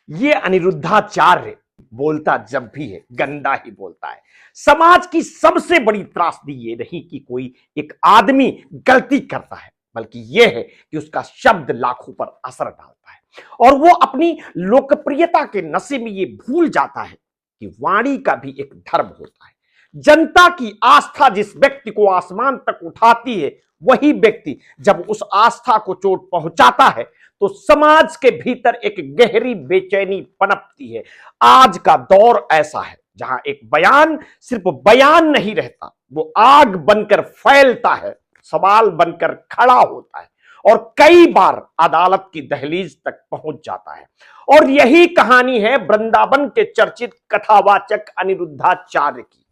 ये अनिरुद्धाचार्य बोलता जब भी है गंदा ही बोलता है। समाज की सबसे बड़ी त्रासदी ये नहीं कि कोई एक आदमी गलती करता है, बल्कि यह है कि उसका शब्द लाखों पर असर डालता है और वो अपनी लोकप्रियता के नशे में ये भूल जाता है कि वाणी का भी एक धर्म होता है। जनता की आस्था जिस व्यक्ति को आसमान तक उठाती है, वही व्यक्ति जब उस आस्था को चोट पहुंचाता है तो समाज के भीतर एक गहरी बेचैनी पनपती है। आज का दौर ऐसा है जहां एक बयान सिर्फ बयान नहीं रहता, वो आग बनकर फैलता है, सवाल बनकर खड़ा होता है और कई बार अदालत की दहलीज तक पहुंच जाता है। और यही कहानी है वृंदावन के चर्चित कथावाचक अनिरुद्धाचार्य की,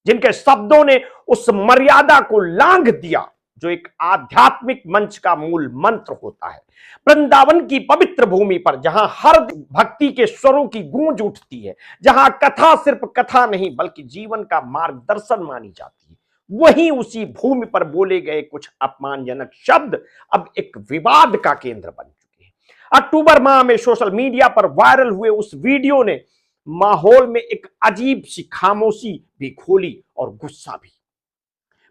जिनके शब्दों ने उस मर्यादा को लांघ दिया जो एक आध्यात्मिक मंच का मूल मंत्र होता है। वृंदावन की पवित्र भूमि पर जहां हर भक्ति के स्वरों की गूंज उठती है, जहां कथा सिर्फ कथा नहीं बल्कि जीवन का मार्गदर्शन मानी जाती है, वहीं उसी भूमि पर बोले गए कुछ अपमानजनक शब्द अब एक विवाद का केंद्र बन चुके हैं। अक्टूबर माह में सोशल मीडिया पर वायरल हुए उस वीडियो ने माहौल में एक अजीब सी खामोशी भी खोली और गुस्सा भी।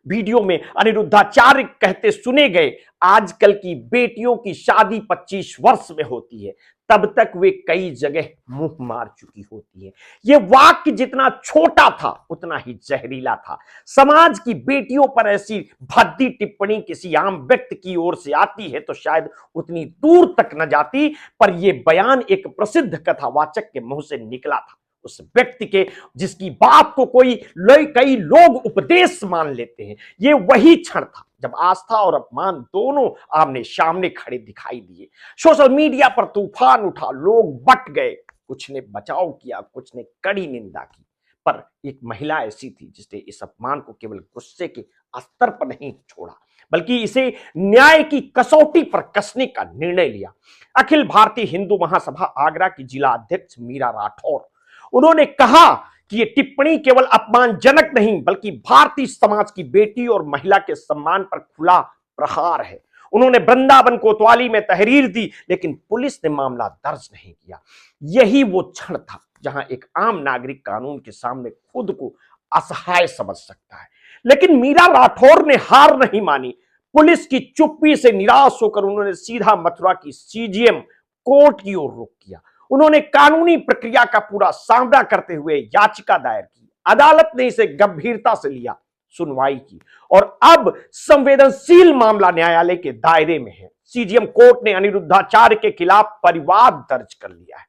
वीडियो में अनिरुद्धाचार्य कहते सुने गए, आजकल की बेटियों की शादी 25 वर्ष में होती है, तब तक वे कई जगह मुंह मार चुकी होती है। यह वाक्य जितना छोटा था उतना ही जहरीला था। समाज की बेटियों पर ऐसी भद्दी टिप्पणी किसी आम व्यक्ति की ओर से आती है तो शायद उतनी दूर तक न जाती, पर यह बयान एक प्रसिद्ध कथावाचक के मुंह से निकला था, उस व्यक्ति के जिसकी बात को कई लोग उपदेश मान लेते हैं। ये वही क्षण था जब आस्था और अपमान दोनों आमने सामने खड़े दिखाई दिए। सोशल मीडिया पर तूफान उठा, लोग बट गए, कुछ ने बचाव किया, कुछ ने कड़ी निंदा की, पर एक महिला ऐसी थी जिसने इस अपमान को केवल गुस्से के स्तर पर नहीं छोड़ा, बल्कि इसे न्याय की कसौटी पर कसने का निर्णय लिया। अखिल भारतीय हिंदू महासभा आगरा की जिला अध्यक्ष मीरा राठौर, उन्होंने कहा कि यह टिप्पणी केवल अपमानजनक नहीं बल्कि भारतीय समाज की बेटी और महिला के सम्मान पर खुला प्रहार है। उन्होंने वृंदावन कोतवाली में तहरीर दी, लेकिन पुलिस ने मामला दर्ज नहीं किया। यही वो क्षण था जहां एक आम नागरिक कानून के सामने खुद को असहाय समझ सकता है। लेकिन मीरा राठौर ने हार नहीं मानी। पुलिस की चुप्पी से निराश होकर उन्होंने सीधा मथुरा की सीजीएम कोर्ट की ओर रुख किया। उन्होंने कानूनी प्रक्रिया का पूरा सामना करते हुए याचिका दायर की। अदालत ने इसे गंभीरता से लिया, सुनवाई की और अब संवेदनशील मामला न्यायालय के दायरे में है। सीजीएम कोर्ट ने अनिरुद्धाचार्य के खिलाफ परिवाद दर्ज कर लिया है,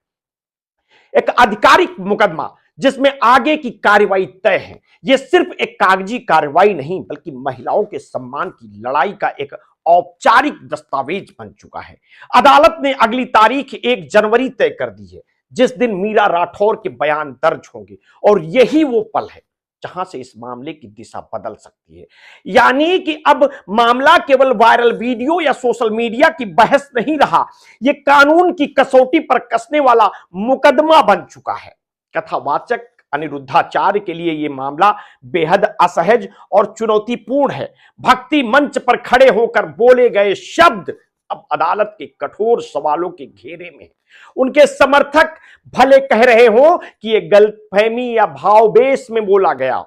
एक आधिकारिक मुकदमा जिसमें आगे की कार्रवाई तय है। यह सिर्फ एक कागजी कार्रवाई नहीं बल्कि महिलाओं के सम्मान की लड़ाई का एक औपचारिक दस्तावेज बन चुका है। अदालत ने अगली तारीख 1 जनवरी तय कर दी है, जिस दिन मीरा राठौर के बयान दर्ज होंगे और यही वो पल है जहां से इस मामले की दिशा बदल सकती है। यानी कि अब मामला केवल वायरल वीडियो या सोशल मीडिया की बहस नहीं रहा, यह कानून की कसौटी पर कसने वाला मुकदमा बन चुका है। कथावाचक अनिरुद्धाचार्य के लिए यह मामला बेहद असहज और चुनौतीपूर्ण है। भक्ति मंच पर खड़े होकर बोले गए शब्द अब अदालत के कठोर सवालों के घेरे में। उनके समर्थक भले कह रहे हो कि यह गलतफहमी या भाववेश में बोला गया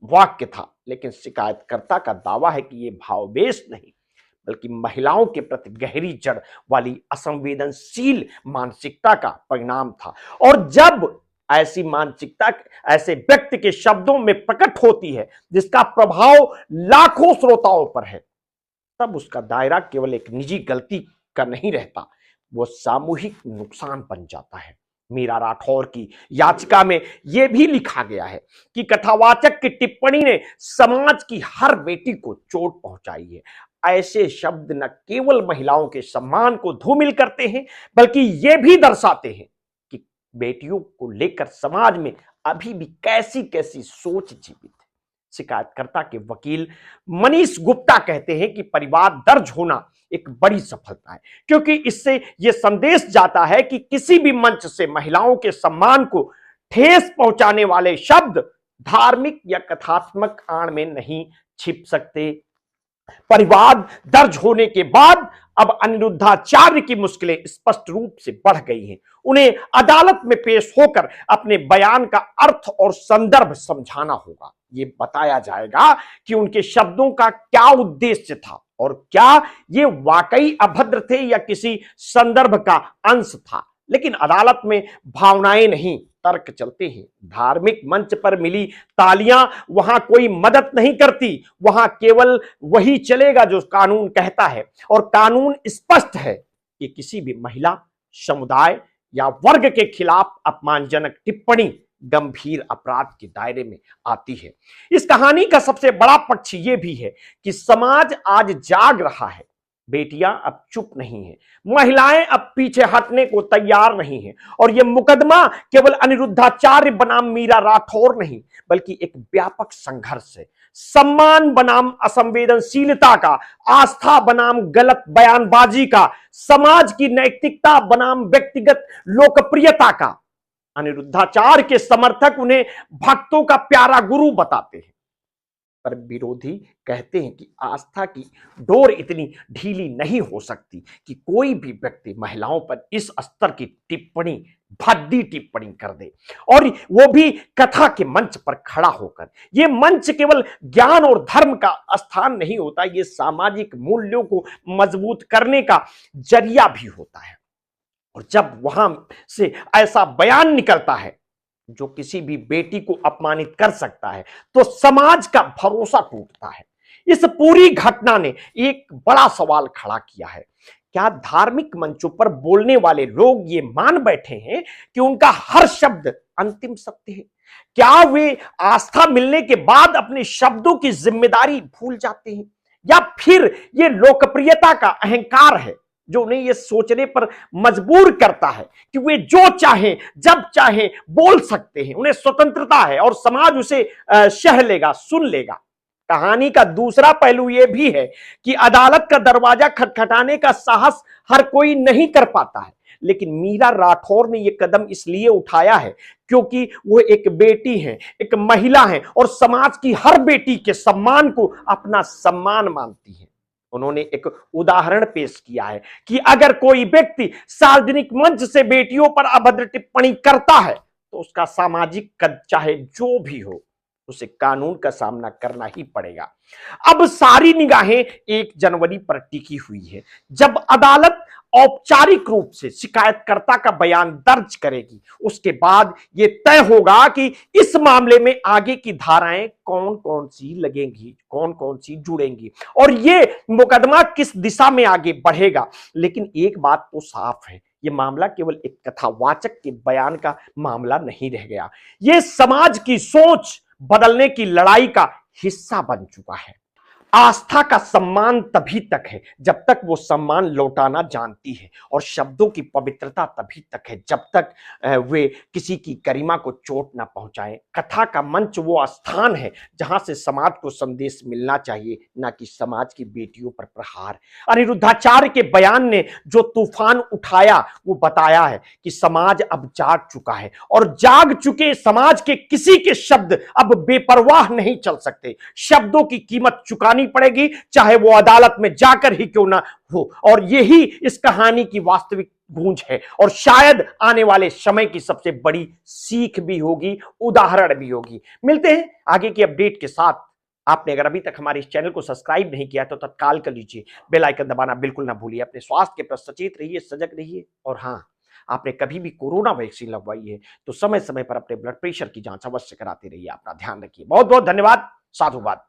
वाक्य था, लेकिन शिकायतकर्ता का दावा है कि यह भाववेश नहीं बल्कि महिलाओं के प्रति गहरी जड़ वाली असंवेदनशील मानसिकता का परिणाम था। और जब ऐसी मानसिकता ऐसे व्यक्ति के शब्दों में प्रकट होती है जिसका प्रभाव लाखों श्रोताओं पर है, तब उसका दायरा केवल एक निजी गलती का नहीं रहता, वो सामूहिक नुकसान बन जाता है। मीरा राठौर की याचिका में यह भी लिखा गया है कि कथावाचक की टिप्पणी ने समाज की हर बेटी को चोट पहुंचाई है। ऐसे शब्द न केवल महिलाओं के सम्मान को धूमिल करते हैं बल्कि यह भी दर्शाते हैं कि बेटियों को लेकर समाज में अभी भी कैसी कैसी सोच जीवित है। शिकायतकर्ता के वकील मनीष गुप्ता कहते हैं कि परिवाद दर्ज होना एक बड़ी सफलता है, क्योंकि इससे यह संदेश जाता है कि किसी भी मंच से महिलाओं के सम्मान को ठेस पहुंचाने वाले शब्द धार्मिक या कथात्मक आड़ में नहीं छिप सकते। परिवाद दर्ज होने के बाद अब अनिरुद्धाचार्य की मुश्किलें स्पष्ट रूप से बढ़ गई हैं। उन्हें अदालत में पेश होकर अपने बयान का अर्थ और संदर्भ समझाना होगा। ये बताया जाएगा कि उनके शब्दों का क्या उद्देश्य था और क्या ये वाकई अभद्र थे या किसी संदर्भ का अंश था। लेकिन अदालत में भावनाएं नहीं, तर्क चलते हैं। धार्मिक मंच पर मिली तालियां वहां कोई मदद नहीं करती, वहां केवल वही चलेगा जो कानून कहता है। और कानून स्पष्ट है कि किसी भी महिला, समुदाय या वर्ग के खिलाफ अपमानजनक टिप्पणी गंभीर अपराध के दायरे में आती है। इस कहानी का सबसे बड़ा पक्ष यह भी है कि समाज आज जाग रहा है। बेटियां अब चुप नहीं हैं, महिलाएं अब पीछे हटने को तैयार नहीं हैं। और यह मुकदमा केवल अनिरुद्धाचार्य बनाम मीरा राठौर नहीं, बल्कि एक व्यापक संघर्ष है। सम्मान बनाम असंवेदनशीलता का, आस्था बनाम गलत बयानबाजी का, समाज की नैतिकता बनाम व्यक्तिगत लोकप्रियता का। अनिरुद्धाचार्य के समर्थक उन्हें भक्तों का प्यारा गुरु बताते हैं, पर विरोधी कहते हैं कि आस्था की डोर इतनी ढीली नहीं हो सकती कि कोई भी व्यक्ति महिलाओं पर इस स्तर की टिप्पणी, भद्दी टिप्पणी कर दे, और वो भी कथा के मंच पर खड़ा होकर। ये मंच केवल ज्ञान और धर्म का स्थान नहीं होता, ये सामाजिक मूल्यों को मजबूत करने का जरिया भी होता है। और जब वहां से ऐसा बयान निकलता है जो किसी भी बेटी को अपमानित कर सकता है, तो समाज का भरोसा टूटता है। इस पूरी घटना ने एक बड़ा सवाल खड़ा किया है। क्या धार्मिक मंचों पर बोलने वाले लोग ये मान बैठे हैं कि उनका हर शब्द अंतिम सत्य है? क्या वे आस्था मिलने के बाद अपने शब्दों की जिम्मेदारी भूल जाते हैं, या फिर ये लोकप्रियता का अहंकार है जो उन्हें यह सोचने पर मजबूर करता है कि वे जो चाहें जब चाहें बोल सकते हैं, उन्हें स्वतंत्रता है और समाज उसे सह लेगा, सुन लेगा। कहानी का दूसरा पहलू यह भी है कि अदालत का दरवाजा खटखटाने का साहस हर कोई नहीं कर पाता है, लेकिन मीरा राठौर ने यह कदम इसलिए उठाया है क्योंकि वो एक बेटी है, एक महिला है और समाज की हर बेटी के सम्मान को अपना सम्मान मानती है। उन्होंने एक उदाहरण पेश किया है कि अगर कोई व्यक्ति सार्वजनिक मंच से बेटियों पर अभद्र टिप्पणी करता है तो उसका सामाजिक कद चाहे जो भी हो, उसे कानून का सामना करना ही पड़ेगा। अब सारी निगाहें 1 जनवरी पर टिकी हुई है, जब अदालत औपचारिक रूप से शिकायतकर्ता का बयान दर्ज करेगी। उसके बाद यह तय होगा कि इस मामले में आगे की धाराएं कौन कौन सी लगेंगी, कौन कौन सी जुड़ेंगी और यह मुकदमा किस दिशा में आगे बढ़ेगा। लेकिन एक बात तो साफ है, यह मामला केवल एक कथावाचक के बयान का मामला नहीं रह गया, यह समाज की सोच बदलने की लड़ाई का हिस्सा बन चुका है। आस्था का सम्मान तभी तक है जब तक वो सम्मान लौटाना जानती है, और शब्दों की पवित्रता तभी तक है जब तक वे किसी की गरिमा को चोट ना पहुंचाएं। कथा का मंच वो स्थान है जहां से समाज को संदेश मिलना चाहिए, ना कि समाज की बेटियों पर प्रहार। अनिरुद्धाचार्य के बयान ने जो तूफान उठाया वो बताया है कि समाज अब जाग चुका है, और जाग चुके समाज के किसी के शब्द अब बेपरवाह नहीं चल सकते। शब्दों की कीमत चुकानी पड़ेगी, चाहे वो अदालत में जाकर ही क्यों ना हो। और यही इस कहानी की वास्तविक गूंज है, और शायद आने वाले समय की सबसे बड़ी सीख भी होगी, उदाहरण भी होगी। मिलते हैं आगे की अपडेट के साथ। आपने अगर अभी तक हमारे इस चैनल को सब्सक्राइब नहीं किया तो तत्काल कर लीजिए, बेल आइकन दबाना बिल्कुल ना भूलिए। अपने स्वास्थ्य के प्रति सचेत रहिए, सजग रहिए, और हाँ, आपने कभी भी कोरोना वैक्सीन लगवाई है तो समय समय पर अपने ब्लड प्रेशर की जांच अवश्य कराते रहिए। अपना ध्यान रखिए। बहुत बहुत धन्यवाद। साधुवाद।